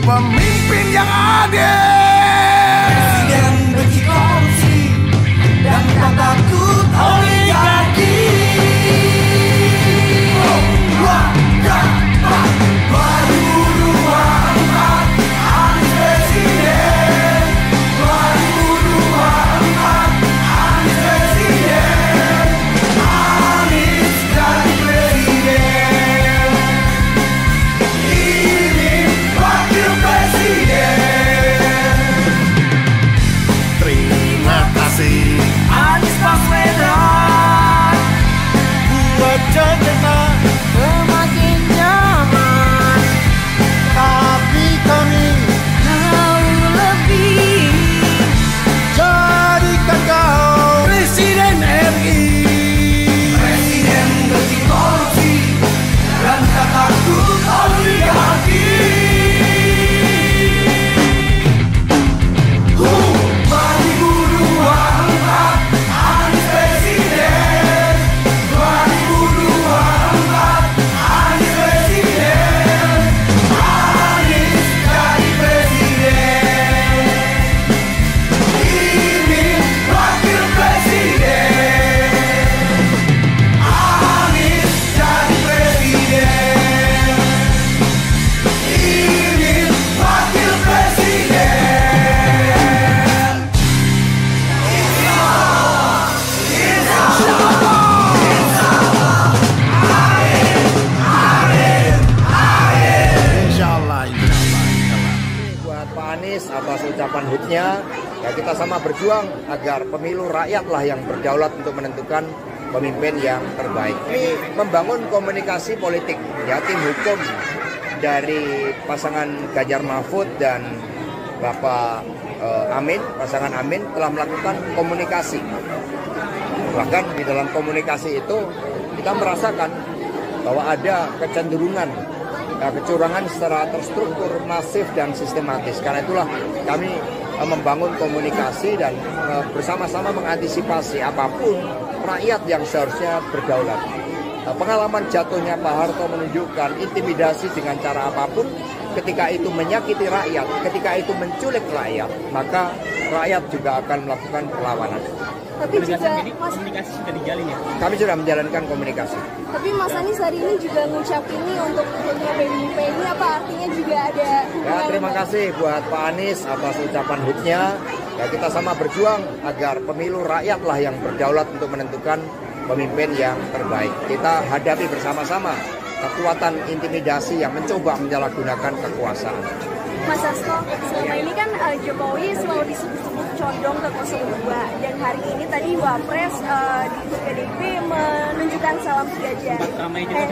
pemimpin yang adil. Presiden benci korupsi dan tak takut oligarki. Anies Baswedan buat Jakarta semakin nyaman, tapi kami jauh lebih jadikan kau Presiden RI. Presiden benci korupsi dan tak takut oligarki. Atas ucapan hutnya, ya kita sama berjuang agar pemilu rakyatlah yang berdaulat untuk menentukan pemimpin yang terbaik. Ini membangun komunikasi politik, ya tim hukum dari pasangan Ganjar Mahfud dan Bapak Amin, pasangan Amin telah melakukan komunikasi. Bahkan di dalam komunikasi itu kita merasakan bahwa ada kecenderungan kecurangan secara terstruktur, masif dan sistematis. Karena itulah kami membangun komunikasi dan bersama-sama mengantisipasi apapun rakyat yang seharusnya berdaulat. Pengalaman jatuhnya Pak Harto menunjukkan intimidasi dengan cara apapun, ketika itu menyakiti rakyat, ketika itu menculik rakyat, maka rakyat juga akan melakukan perlawanan. Tapi juga komunikasi sudah dijalin ya? Kami sudah menjalankan komunikasi. Tapi Mas Anies hari ini juga ngucap ini untuk PDIP ini, apa artinya juga ada? Ya, terima kasih buat Pak Anies atas ucapan hutnya. Ya, kita sama berjuang agar pemilu rakyatlah yang berdaulat untuk menentukan pemimpin yang terbaik. Kita hadapi bersama-sama kekuatan intimidasi yang mencoba menyalahgunakan kekuasaan. Mas Hasto, selama ini kan Jokowi selalu disebut-sebut condong ke 02, dan hari ini tadi Wapres di PDIP menunjukkan salam sejajar.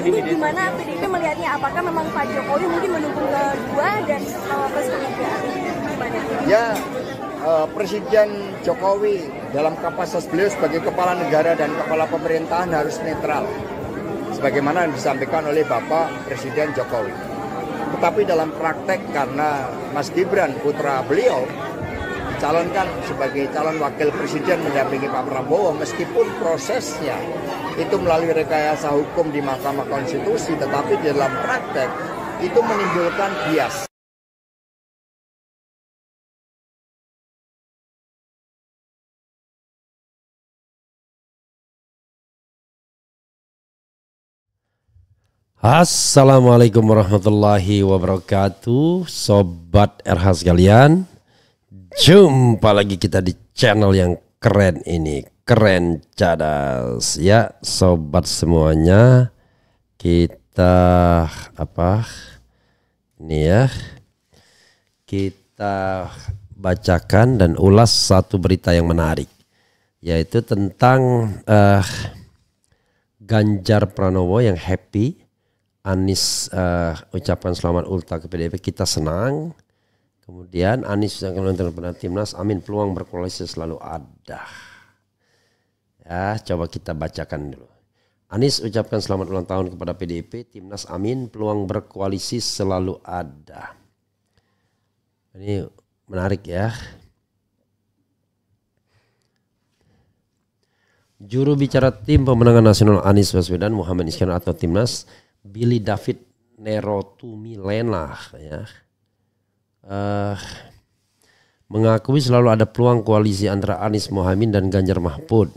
Ini gimana PDIP melihatnya? Apakah memang Pak Jokowi mungkin mendukung kedua dan Wapres ketiga? Ya, Presiden Jokowi dalam kapasitas beliau sebagai kepala negara dan kepala pemerintahan harus netral, sebagaimana yang disampaikan oleh Bapak Presiden Jokowi. Tetapi dalam praktek, karena Mas Gibran putra beliau dicalonkan sebagai calon wakil presiden mendampingi Pak Prabowo, meskipun prosesnya itu melalui rekayasa hukum di Mahkamah Konstitusi, tetapi dalam praktek itu menimbulkan bias. Assalamualaikum warahmatullahi wabarakatuh, Sobat RH sekalian. Jumpa lagi kita di channel yang keren ini, Keren Cadas. Ya Sobat semuanya, kita kita bacakan dan ulas satu berita yang menarik, yaitu tentang Ganjar Pranowo yang happy, Anies ucapan selamat ulta ke PDIP, kita senang. Kemudian Anies yang menonton pada timnas, Amin peluang berkoalisi selalu ada. Ya, coba kita bacakan dulu. Anies ucapkan selamat ulang tahun kepada PDIP, timnas Amin peluang berkoalisi selalu ada. Ini menarik ya. Juru bicara tim pemenangan nasional Anies Baswedan, Muhammad Iskandar atau Timnas, Billy David Nerotumilena ya, mengakui selalu ada peluang koalisi antara Anies Mohaimin dan Ganjar Mahfud.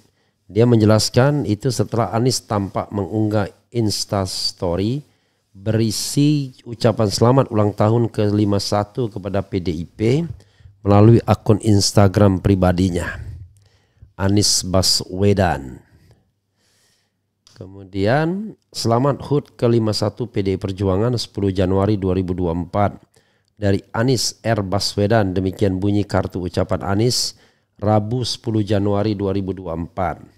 Dia menjelaskan itu setelah Anies tampak mengunggah Instastory berisi ucapan selamat ulang tahun ke-51 kepada PDIP melalui akun Instagram pribadinya, Anies Baswedan. Kemudian selamat HUT ke-51 PDI Perjuangan 10 Januari 2024 dari Anies R. Baswedan. Demikian bunyi kartu ucapan Anies Rabu 10 Januari 2024.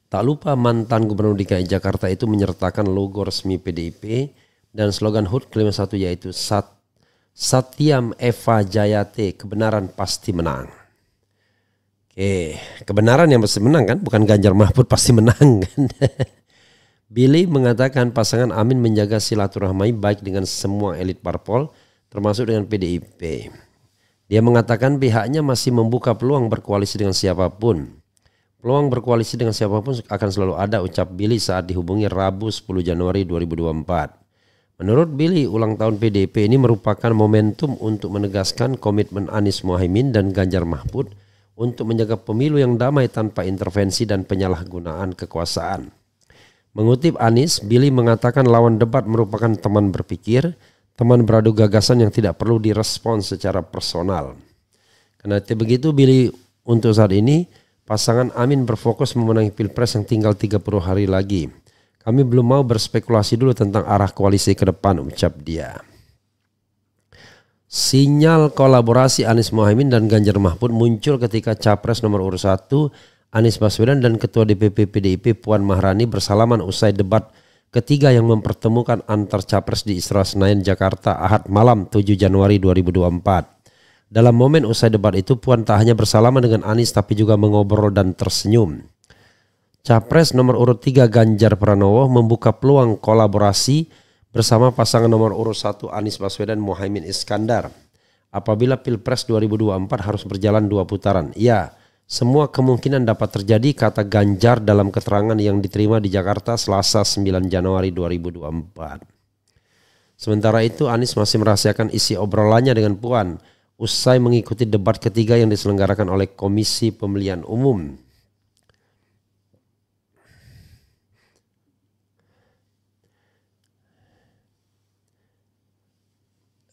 Tak lupa mantan Gubernur DKI Jakarta itu menyertakan logo resmi PDIP dan slogan HUT ke-51 yaitu Satyam Eva Jayate, kebenaran pasti menang. Oke, kebenaran yang pasti menang kan, bukan Ganjar Mahfud pasti menang kan. Billy mengatakan pasangan Amin menjaga silaturahmi baik dengan semua elit parpol termasuk dengan PDIP. Dia mengatakan pihaknya masih membuka peluang berkoalisi dengan siapapun. Peluang berkoalisi dengan siapapun akan selalu ada, ucap Billy saat dihubungi Rabu 10 Januari 2024. Menurut Billy, ulang tahun PDIP ini merupakan momentum untuk menegaskan komitmen Anies Mohaimin dan Ganjar Mahfud untuk menjaga pemilu yang damai tanpa intervensi dan penyalahgunaan kekuasaan. Mengutip Anies, Billy mengatakan lawan debat merupakan teman berpikir, teman beradu gagasan yang tidak perlu direspons secara personal. Karena begitu Billy, untuk saat ini pasangan Amin berfokus memenangi Pilpres yang tinggal 30 hari lagi. Kami belum mau berspekulasi dulu tentang arah koalisi ke depan, ucap dia. Sinyal kolaborasi Anies Mohaimin dan Ganjar Mahfud muncul ketika Capres nomor urut 1 Anies Baswedan dan Ketua DPP PDIP Puan Maharani bersalaman usai debat ketiga yang mempertemukan antar Capres di Istora Senayan, Jakarta, Ahad malam 7 Januari 2024. Dalam momen usai debat itu, Puan tak hanya bersalaman dengan Anies tapi juga mengobrol dan tersenyum. Capres nomor urut 3 Ganjar Pranowo membuka peluang kolaborasi bersama pasangan nomor urut 1 Anies Baswedan Mohaimin Iskandar. Apabila Pilpres 2024 harus berjalan 2 putaran. Ya, semua kemungkinan dapat terjadi, kata Ganjar dalam keterangan yang diterima di Jakarta Selasa 9 Januari 2024. Sementara itu Anies masih merahasiakan isi obrolannya dengan Puan usai mengikuti debat ketiga yang diselenggarakan oleh Komisi Pemilihan Umum.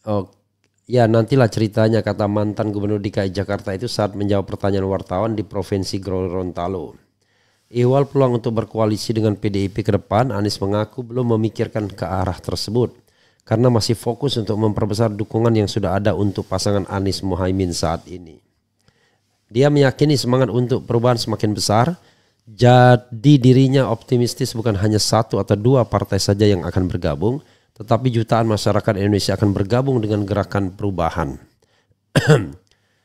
Oh, ya nantilah ceritanya, kata mantan Gubernur DKI Jakarta itu saat menjawab pertanyaan wartawan di Provinsi Gorontalo. Ihwal peluang untuk berkoalisi dengan PDIP ke depan, Anies mengaku belum memikirkan ke arah tersebut karena masih fokus untuk memperbesar dukungan yang sudah ada untuk pasangan Anies Mohaimin saat ini. Dia meyakini semangat untuk perubahan semakin besar, jadi dirinya optimistis bukan hanya 1 atau 2 partai saja yang akan bergabung, tetapi jutaan masyarakat Indonesia akan bergabung dengan gerakan perubahan.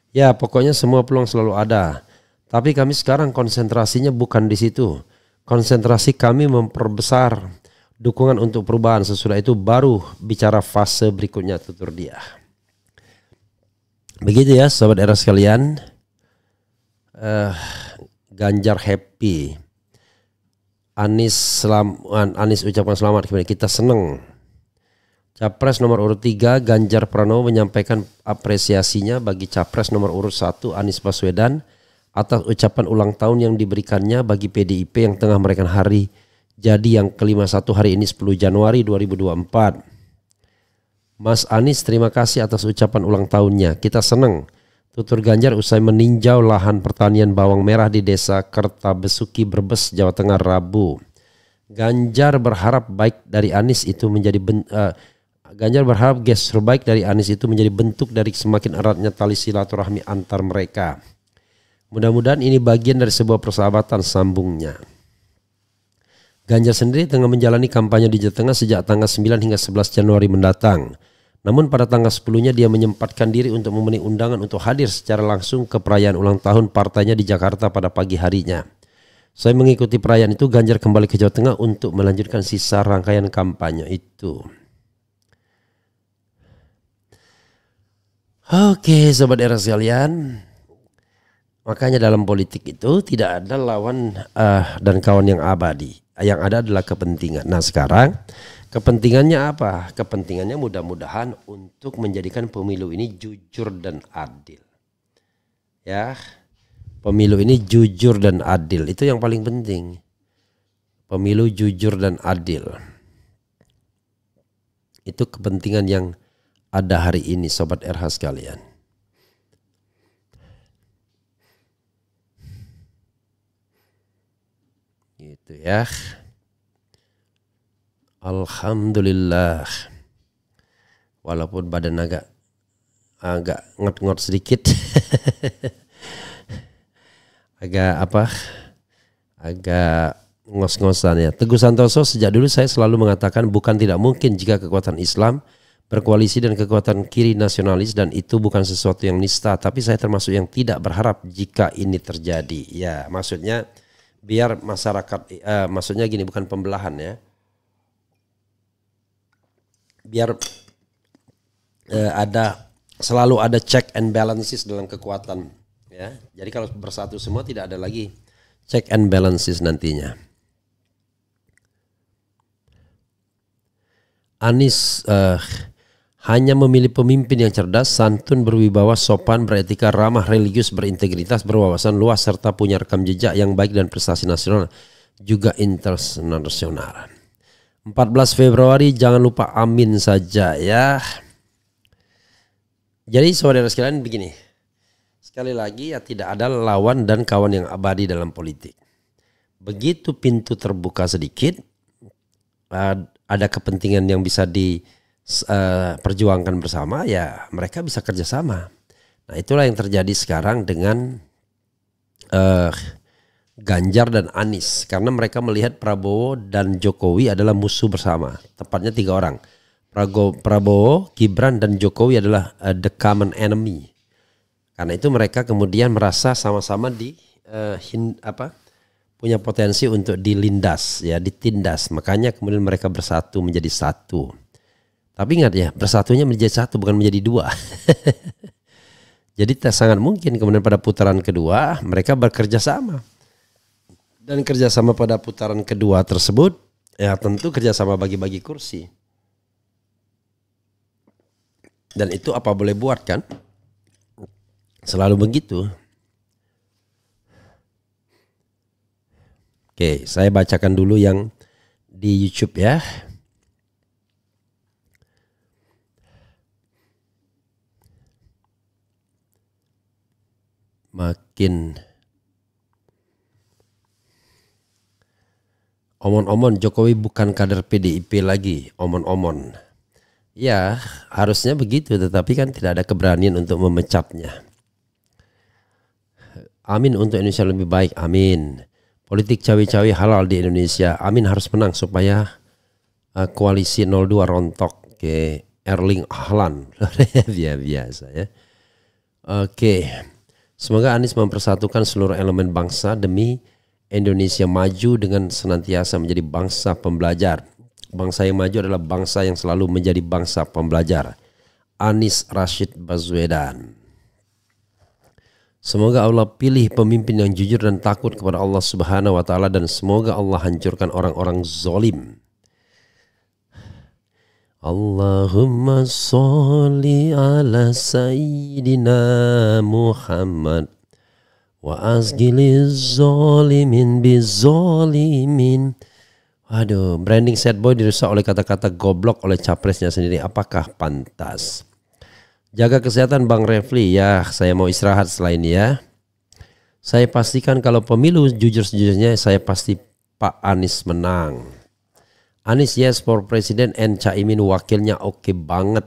Ya, pokoknya semua peluang selalu ada. Tapi kami sekarang konsentrasinya bukan di situ. Konsentrasi kami memperbesar dukungan untuk perubahan, sesudah itu baru bicara fase berikutnya, tutur dia. Begitu ya sobat era sekalian. Ganjar happy, Anies ucapkan selamat, kita senang. Capres nomor urut 3 Ganjar Pranowo menyampaikan apresiasinya bagi Capres nomor urut 1 Anies Baswedan atas ucapan ulang tahun yang diberikannya bagi PDIP yang tengah merayakan hari jadi yang ke-51 hari ini 10 Januari 2024. Mas Anies, terima kasih atas ucapan ulang tahunnya. Kita senang, tutur Ganjar usai meninjau lahan pertanian bawang merah di Desa Kertabesuki, Brebes, Jawa Tengah, Rabu. Ganjar berharap gestur baik dari Anies itu menjadi bentuk dari semakin eratnya tali silaturahmi antar mereka. Mudah-mudahan ini bagian dari sebuah persahabatan, sambungnya. Ganjar sendiri tengah menjalani kampanye di Jawa Tengah sejak tanggal 9 hingga 11 Januari mendatang. Namun pada tanggal 10-nya dia menyempatkan diri untuk memenuhi undangan untuk hadir secara langsung ke perayaan ulang tahun partainya di Jakarta pada pagi harinya. Saya mengikuti perayaan itu, Ganjar kembali ke Jawa Tengah untuk melanjutkan sisa rangkaian kampanye itu. Oke, sobat era sekalian. Makanya dalam politik itu tidak ada lawan dan kawan yang abadi. Yang ada adalah kepentingan. Nah sekarang Kepentingannya apa? Kepentingannya mudah-mudahan untuk menjadikan pemilu ini jujur dan adil. Ya, pemilu ini jujur dan adil, itu yang paling penting. Pemilu jujur dan adil. Itu kepentingan yang ada hari ini, Sobat RH sekalian. Gitu ya. Alhamdulillah. Walaupun badan agak ngot-ngot sedikit. agak ngos-ngosan ya. Teguh Santoso, sejak dulu saya selalu mengatakan bukan tidak mungkin jika kekuatan Islam berkoalisi dan kekuatan kiri nasionalis, dan itu bukan sesuatu yang nista, tapi saya termasuk yang tidak berharap jika ini terjadi. Ya, maksudnya biar masyarakat, maksudnya gini, bukan pembelahan ya. Biar selalu ada check and balances dalam kekuatan ya. Jadi kalau bersatu semua tidak ada lagi check and balances nantinya. Anies hanya memilih pemimpin yang cerdas, santun, berwibawa, sopan, beretika, ramah, religius, berintegritas, berwawasan luas, serta punya rekam jejak yang baik dan prestasi nasional juga internasional. 14 Februari jangan lupa amin saja ya. Jadi saudara sekalian begini, sekali lagi ya, tidak ada lawan dan kawan yang abadi dalam politik. Begitu pintu terbuka sedikit, ada kepentingan yang bisa diperjuangkan bersama, ya mereka bisa kerjasama. Nah itulah yang terjadi sekarang dengan Ganjar dan Anies, karena mereka melihat Prabowo dan Jokowi adalah musuh bersama. Tepatnya 3 orang, Prabowo, Gibran, dan Jokowi adalah the common enemy. Karena itu mereka kemudian merasa sama-sama punya potensi untuk dilindas ya, ditindas. Makanya kemudian mereka bersatu menjadi satu. Tapi ingat ya, bersatunya menjadi satu bukan menjadi 2. Jadi sangat mungkin kemudian pada putaran kedua mereka bekerja sama. Dan kerjasama pada putaran kedua tersebut ya tentu kerjasama bagi-bagi kursi. Dan itu apa boleh buat kan? Selalu begitu. Oke, saya bacakan dulu yang di YouTube ya. Makin omon-omon Jokowi bukan kader PDIP lagi, omon-omon. Ya, harusnya begitu, tetapi kan tidak ada keberanian untuk memecatnya. Amin untuk Indonesia lebih baik, amin. Politik cawi-cawi halal di Indonesia, amin, harus menang supaya koalisi 02 rontok ke Erling Haaland. Biasa ya. Oke. Semoga Anies mempersatukan seluruh elemen bangsa demi Indonesia maju dengan senantiasa menjadi bangsa pembelajar. Bangsa yang maju adalah bangsa yang selalu menjadi bangsa pembelajar. Anies Rashid Baswedan. Semoga Allah pilih pemimpin yang jujur dan takut kepada Allah Subhanahu wa taala, dan semoga Allah hancurkan orang-orang zalim. Allahumma sholli ala sayyidina Muhammad wa asgiliz zalimin bizalimin. Waduh, branding sad boy dirusak oleh kata-kata goblok oleh capresnya sendiri. Apakah pantas? Jaga kesehatan Bang Refli ya. Saya mau istirahat setelah ini ya. Saya pastikan kalau pemilu jujur-sejujurnya, saya pasti Pak Anies menang. Anies yes for president and Caimin wakilnya oke banget.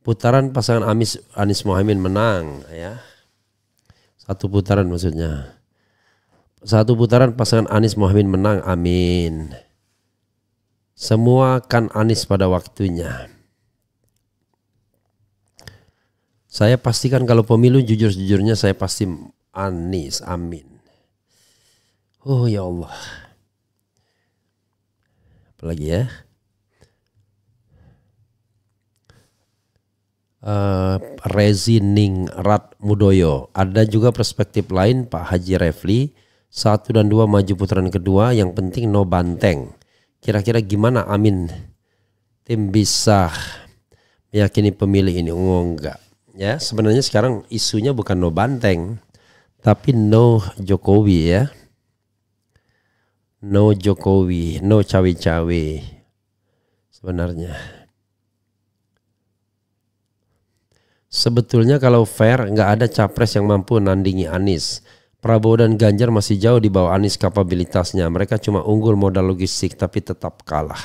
Putaran pasangan Anies Mohaimin menang ya. Satu putaran maksudnya. Satu putaran pasangan Anies Mohaimin menang, amin. Semua kan Anies pada waktunya. Saya pastikan kalau pemilu jujur-jujurnya, saya pasti Anies, amin. Oh ya Allah. Apalagi ya. Rezi Ningrat Mudoyo. Ada juga perspektif lain Pak Haji Refli. 1 dan 2 maju putaran kedua, yang penting no banteng. kira-kira gimana Amin tim bisa meyakini pemilih ini? Oh enggak. Ya, sebenarnya sekarang isunya bukan no banteng, tapi no Jokowi ya. No Jokowi, no cawe-cawe sebenarnya. Sebetulnya kalau fair nggak ada capres yang mampu nandingi Anies. Prabowo dan Ganjar masih jauh di bawah Anies kapabilitasnya. Mereka cuma unggul modal logistik tapi tetap kalah.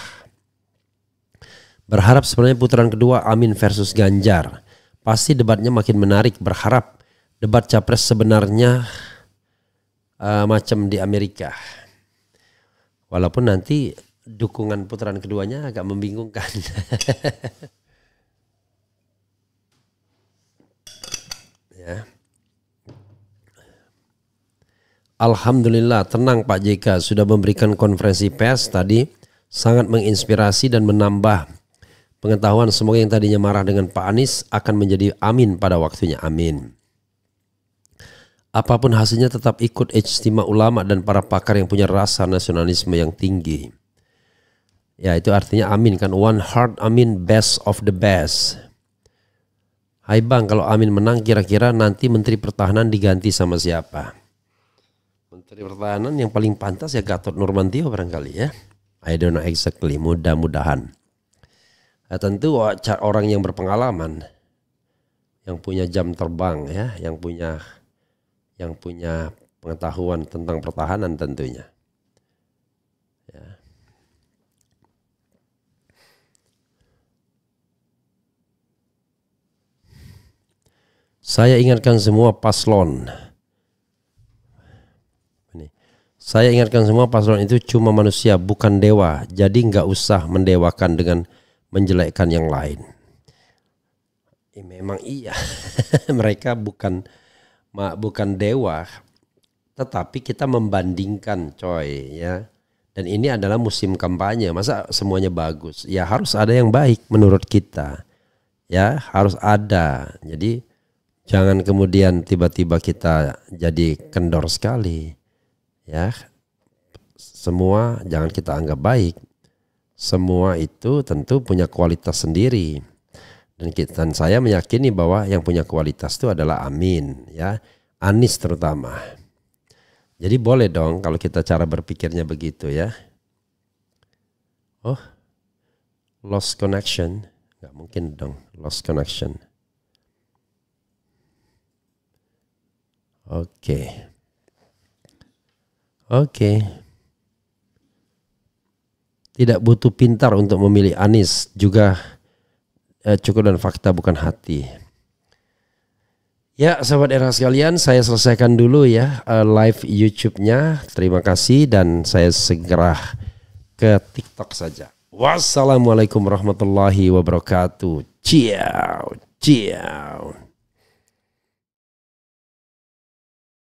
Berharap sebenarnya putaran kedua Amin versus Ganjar. Pasti debatnya makin menarik. Berharap debat capres sebenarnya macam di Amerika. Walaupun nanti dukungan putaran keduanya agak membingungkan. Ya. Alhamdulillah tenang Pak JK sudah memberikan konferensi pers tadi, sangat menginspirasi dan menambah pengetahuan. Semoga yang tadinya marah dengan Pak Anies akan menjadi amin pada waktunya, amin. Apapun hasilnya tetap ikut ijtima ulama dan para pakar yang punya rasa nasionalisme yang tinggi. Ya itu artinya amin kan, one heart amin, best of the best. Hai Bang, kalau Amin menang kira-kira nanti Menteri Pertahanan diganti sama siapa? Menteri Pertahanan yang paling pantas ya Gatot Nurmantio barangkali ya. I don't know exactly, mudah-mudahan. Nah, tentu orang yang berpengalaman, yang punya jam terbang ya, yang punya pengetahuan tentang pertahanan tentunya. Ya. Saya ingatkan semua paslon. Saya ingatkan semua paslon itu cuma manusia, bukan dewa. Jadi nggak usah mendewakan dengan menjelekkan yang lain. Memang iya, mereka bukan dewa, tetapi kita membandingkan, coy, ya. Dan ini adalah musim kampanye, masa semuanya bagus? Ya harus ada yang baik menurut kita, ya harus ada. Jadi jangan kemudian tiba-tiba kita jadi kendor sekali. Ya, semua jangan kita anggap baik. Semua itu tentu punya kualitas sendiri. Dan saya meyakini bahwa yang punya kualitas itu adalah Amin, ya, Anies terutama. Jadi boleh dong kalau kita cara berpikirnya begitu ya. Oh, lost connection, nggak mungkin dong lost connection. Oke. Tidak butuh pintar untuk memilih Anies, juga cukup dan fakta bukan hati. Ya sahabat era sekalian, saya selesaikan dulu ya live YouTube-nya. Terima kasih dan saya segera ke TikTok saja. Wassalamualaikum warahmatullahi wabarakatuh. Ciao.